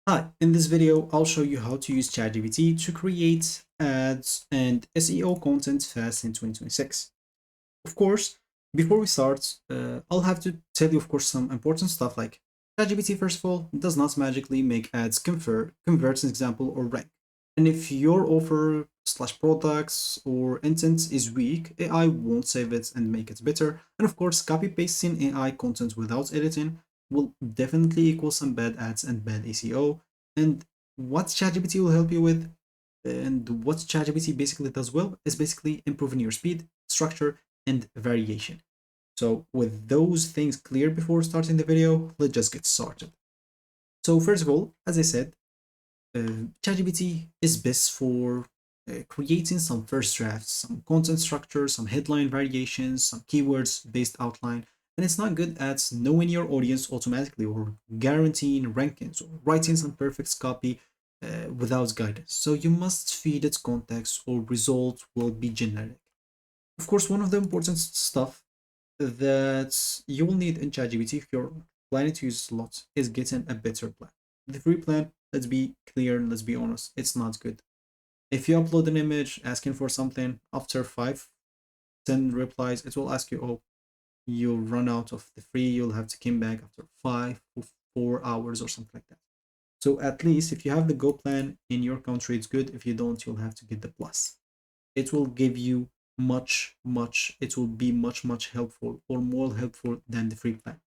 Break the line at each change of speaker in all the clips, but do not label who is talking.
Hi, in this video, I'll show you how to use ChatGPT to create ads and SEO content fast in 2026. Of course, before we start, I'll have to tell you, of course, some important stuff like ChatGPT, first of all, does not magically make ads convert, an example, or rank. And if your offer slash products or intent is weak, AI won't save it and make it better. And of course, copy pasting AI content without editing will definitely equal some bad ads and bad SEO. And what ChatGPT will help you with, and what ChatGPT basically does well, is basically improving your speed, structure, and variation. So with those things clear before starting the video, let's just get started. So first of all, as I said, ChatGPT is best for creating some first drafts, some content structure, some headline variations, some keywords based outline, and it's not good at knowing your audience automatically or guaranteeing rankings or writing some perfect copy without guidance. So you must feed it context or result will be generic. Of course, one of the important stuff that you will need in ChatGPT if you're planning to use slots is getting a better plan. The free plan, let's be clear and let's be honest, it's not good. If you upload an image asking for something, after 5, 10 replies, it will ask you, oh, you'll run out of the free, you'll have to come back after 5 or 4 hours or something like that. So at least if you have the Go plan in your country, it's good. If you don't, you'll have to get the plus. It will give you it will be much helpful or more helpful than the free plan.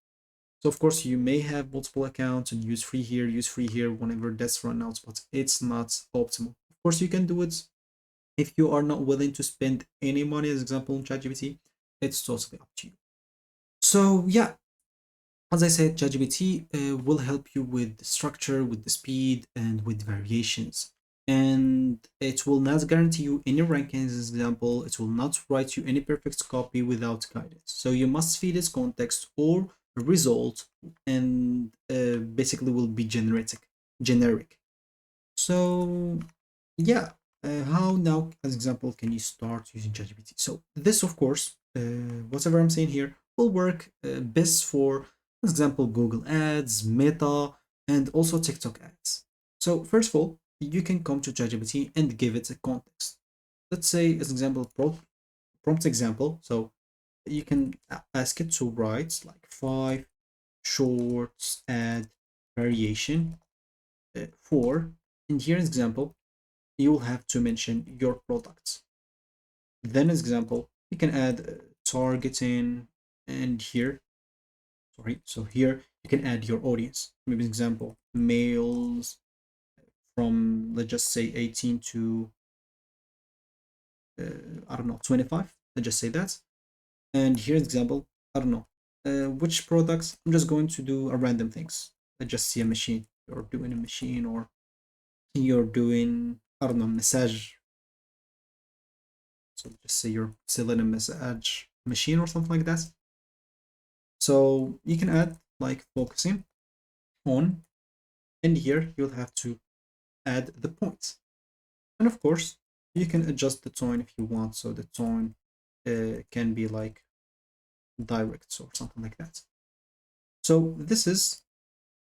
So of course you may have multiple accounts and use free here whenever that's run out, but it's not optimal. Of course you can do it if you are not willing to spend any money, as example in ChatGPT. It's totally up to you. So yeah, as I said, ChatGPT will help you with the structure, with the speed, and with variations. And it will not guarantee you any rankings, as example. It will not write you any perfect copy without guidance. So you must feed its context or result, and basically will be generic. So yeah, how now, as example, can you start using ChatGPT? So this, of course, whatever I'm saying here will work best for, for example, Google Ads, Meta, and also TikTok ads. So first of all, you can come to ChatGPT and give it a context. Let's say, as example, prompt example. So you can ask it to write like 5 shorts ad variation for, and here, as example, you will have to mention your products. Then, as example, you can add targeting, and here, sorry, so here you can add your audience. Maybe example, males from, let's just say 18 to I don't know, 25. Let's just say that. And here's example, I don't know, which products. I'm just going to do a random things. Let's just see a machine. You're doing a machine, or you're doing, I don't know, massage. So just say you're selling a massage machine or something like that. So you can add like focusing on, and here you'll have to add the points. And of course, you can adjust the tone if you want. So the tone can be like direct or something like that. So this is,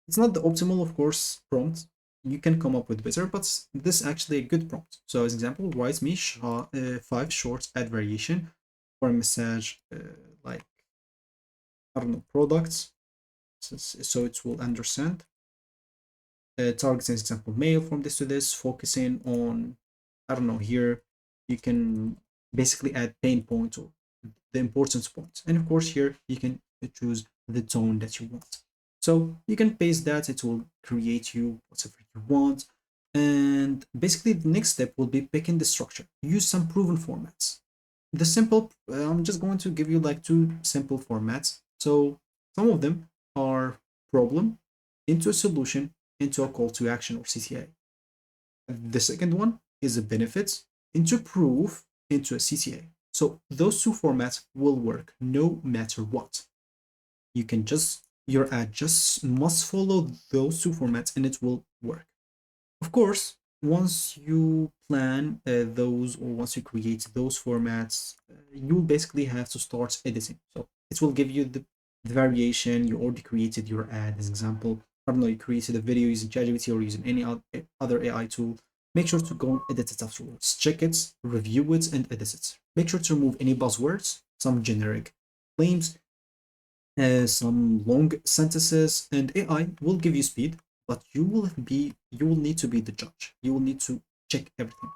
it's not the optimal, of course, prompt. You can come up with better, but this is actually a good prompt. So as example, write me 5 short ad variation for a massage, like, I don't know, products. So it will understand. Targeting, example, male from this to this, focusing on, I don't know, here you can basically add pain points or the importance points. And of course, here you can choose the tone that you want. So you can paste that, it will create you whatever you want. And basically, the next step will be picking the structure. Use some proven formats. The simple, I'm just going to give you like 2 simple formats. So some of them are problem, into a solution, into a call to action or CTA. The second one is a benefit, into proof, into a CTA. So those 2 formats will work no matter what. You can just, your ad just must follow those 2 formats and it will work. Of course, once you plan those, or once you create those formats, you basically have to start editing. So it will give you the variation. You already created your ad, as example. I don't know, you created a video using ChatGPT or using any other AI tool, make sure to go and edit it afterwards. Check it, review it, and edit it. Make sure to remove any buzzwords, some generic claims, some long sentences, and AI will give you speed, but you will need to be the judge. You will need to check everything.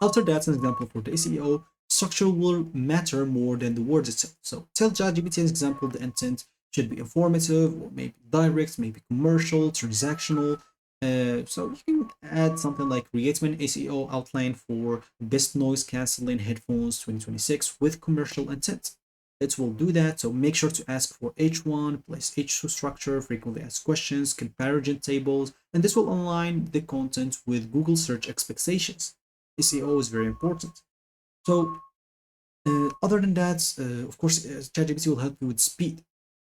After that, an example for the SEO, structure will matter more than the words itself. So tell ChatGPT as example the intent should be informative or maybe direct, maybe commercial, transactional. So you can add something like create an SEO outline for best noise canceling headphones 2026 with commercial intent. It will do that. So make sure to ask for H1 plus H2 structure, frequently asked questions, comparison tables, and this will align the content with Google search expectations. SEO is very important. So other than that, of course, ChatGPT will help you with speed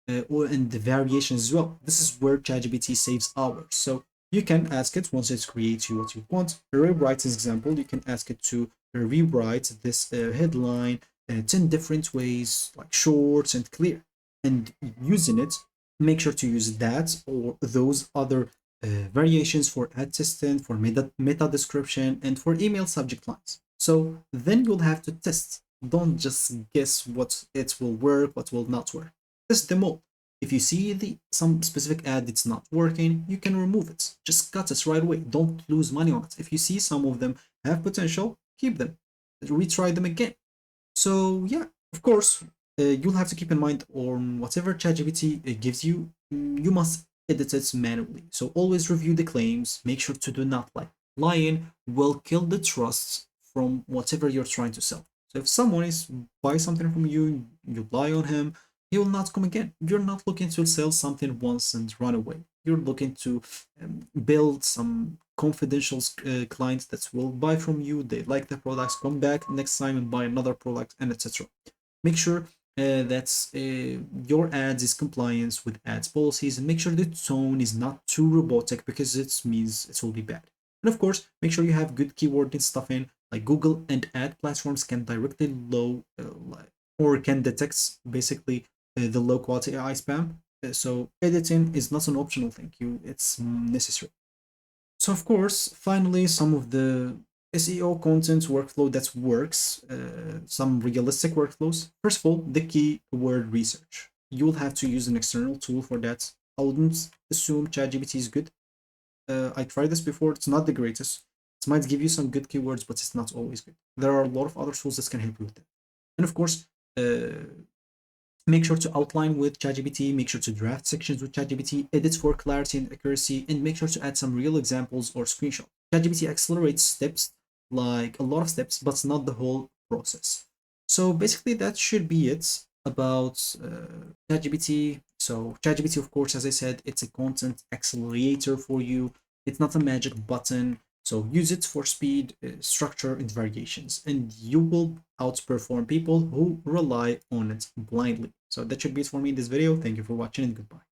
and the variations as well. This is where ChatGPT saves hours. So you can ask it once it creates you what you want. Rewrite this example. You can ask it to rewrite this headline 10 different ways, like short and clear. And using it, make sure to use that or those other variations for ad assistant, for meta description, and for email subject lines. So then you'll have to test. Don't just guess what it will work, what will not work. Test them all. If you see some specific ad that's not working, you can remove it. Just cut it right away. Don't lose money on it. If you see some of them have potential, keep them. Retry them again. So yeah, of course, you'll have to keep in mind on whatever ChatGPT gives you, you must edit it manually. So always review the claims. Make sure to do not lie. Lying will kill the trust from whatever you're trying to sell. So if someone is buy something from you, you lie on him, he will not come again. You're not looking to sell something once and run away. You're looking to build some confidential clients that will buy from you. They like the products, come back next time and buy another product, and etc. Make sure that your ads is compliance with ads policies, and make sure the tone is not too robotic because it means it will be bad. And of course, make sure you have good keyword stuff in, like Google and ad platforms can directly or can detect basically the low quality AI spam. So editing is not an optional thing. It's necessary. So of course, finally, some of the SEO content workflow that works, some realistic workflows. First of all, the keyword research. You'll have to use an external tool for that. I wouldn't assume ChatGPT is good. I tried this before. It's not the greatest. It might give you some good keywords, but it's not always good. There are a lot of other tools that can help you with that. And of course, make sure to outline with ChatGPT, make sure to draft sections with ChatGPT, edit for clarity and accuracy, and make sure to add some real examples or screenshots. ChatGPT accelerates steps, like a lot of steps, but not the whole process. So basically that should be it about ChatGPT. So ChatGPT, of course, as I said, it's a content accelerator for you. It's not a magic button. So use it for speed, structure, and variations, and you will outperform people who rely on it blindly. So that should be it for me in this video. Thank you for watching and goodbye.